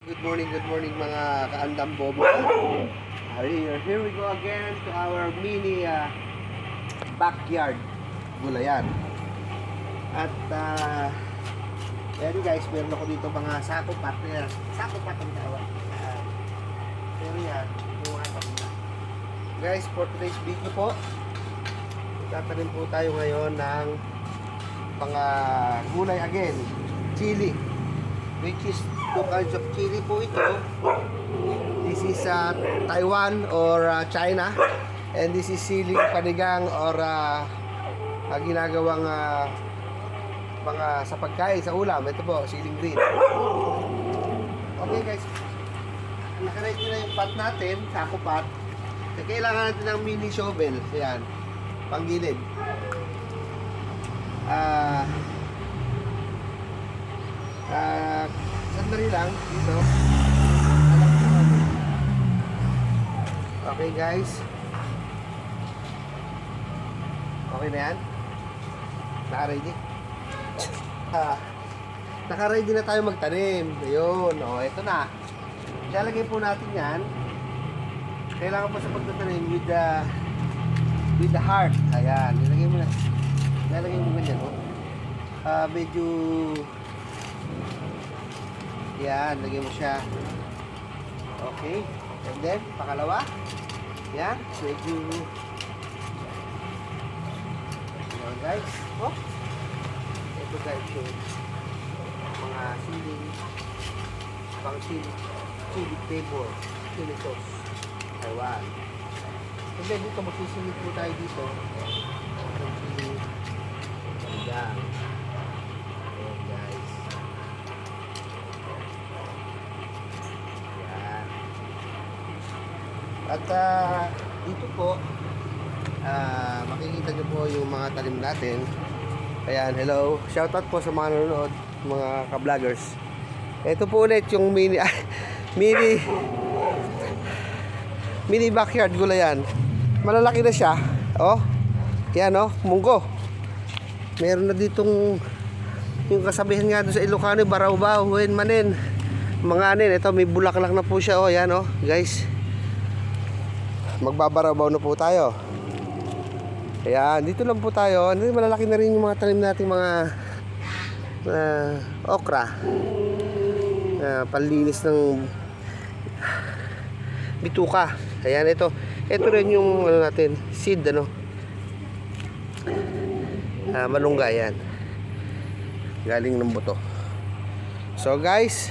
Good morning mga kaandam bobo. Here we go again to our mini backyard gulayan. At ayan guys, meron ako dito mga sako pat. Sako pat ang tawag. Pero yan, yung guys, for today's video po, tatanim po tayo ngayon ng mga gulay again, chili, which is two kinds of chili po ito. This is Taiwan or China, and this is siling panigang or ginagawang mga sa pagkain, sa ulam. Ito po, siling green. Okay guys, nakaready na yung pot natin, sako pot. Kailangan natin ng mini shovel. Ayan, panggilid. Sandali lang dito. Okay guys, okay na yan. Naka-ready? Naka-ready na tayo magtanim. Ayun, ito na. Ilalagay po natin yan. Kailangan po sa pagtatanim with the heart. Ayan, ilalagay mo na. Ilalagay mo ganyan, medyo yan, lagay mo siya. Okay. And then, pakalawa. Yan. Medyo yan guys. Ito guys yung mga siling pang chili flavor, chili sauce Taiwan. And then dito magsisilip po tayo dito ng chili. Yan. Ayan guys. At dito po makikita nyo po yung mga talim natin. Ayan, hello. Shoutout po sa mga nanonood, mga ka-vloggers. Ito po ulit yung mini backyard gulayan. Malalaki na siya. Yan munggo. Meron na ditong yung kasabihan nga doon sa Ilocano, baraw-baw, manin. Mga anin, ito may bulaklak na po siya. Yan guys. Magbabarabaw na po tayo. Ayan, dito lang po tayo. Malalaki na rin yung mga tanim natin, mga okra. Panlinis ng bituka. Ayan, ito rin yung natin, seed malunggay yan. Galing ng buto. So guys,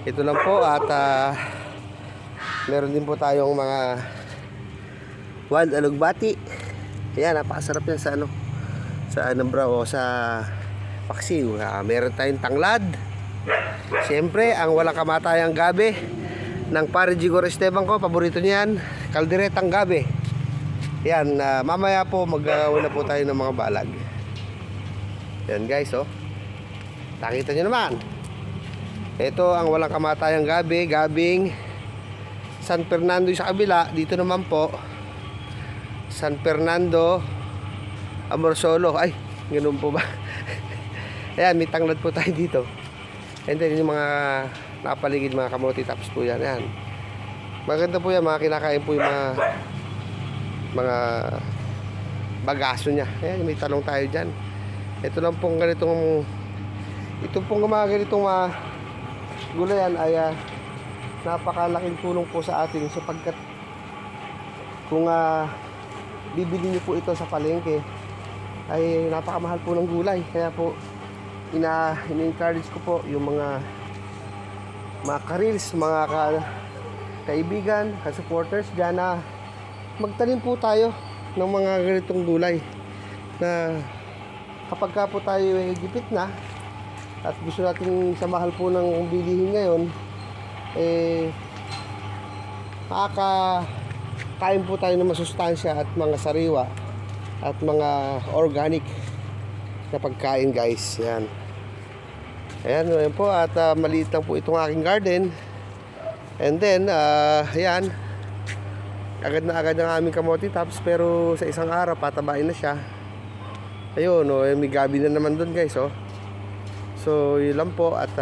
ito lang po at meron din po tayong mga wild alugbati. Ayan, napakasarap yan sa anambra o sa paksiw. Meron tayong tanglad. Siyempre, ang walang kamatayang gabi ng pare Jigor Esteban ko, paborito niyan, kalderetang gabi. Yan, mamaya po mag-una po tayo ng mga balag. Yan guys, nakita nyo naman. Ito ang walang kamatayang gabi, gabing San Fernando sa kabila. Dito naman po San Fernando Amorsolo. Ay, ganoon po ba? Ayan, may tanglad po tayo dito. And then yung mga nakapaligid, mga kamote tops po yan. Ayan, maganda po yan, mga kinakain po yung mga bagaso niya. Ayan, may talong tayo dyan. Ito lang pong ganitong mga ganitong gulayan ay napakalaking tulong po sa atin sapagkat kung bibili niyo po ito sa palengke ay napakamahal po ng gulay. Kaya po ina-encourage ko po yung mga ka-reels, mga kaibigan, ka-supporters dyan na magtanim po tayo ng mga ganitong gulay na kapag ka po tayo gipit na at gusto natin sa mahal po ng bilihin ngayon, makakain po tayo ng masustansya at mga sariwa at mga organic na pagkain guys. Yan. Ayan po at maliit lang po itong aking garden. And then ayan, agad na agad ang aming kamote tops, pero sa isang araw patabain na siya. Ayun, may gabi na naman doon guys. So yun lang po at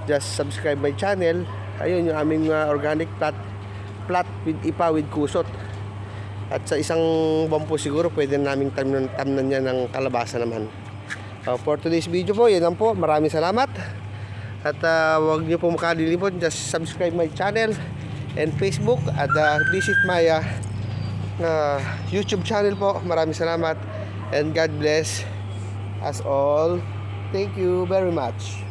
just subscribe my channel. Ayun yung aming organic plat with ipa with kusot. At sa isang buwan po siguro pwede naming tamnan niya ng kalabasa naman. For today's video po, yan lang po. Maraming salamat. At huwag niyo po makalimutan, just subscribe my channel and Facebook. At visit my YouTube channel po. Maraming salamat. And God bless us all. Thank you very much.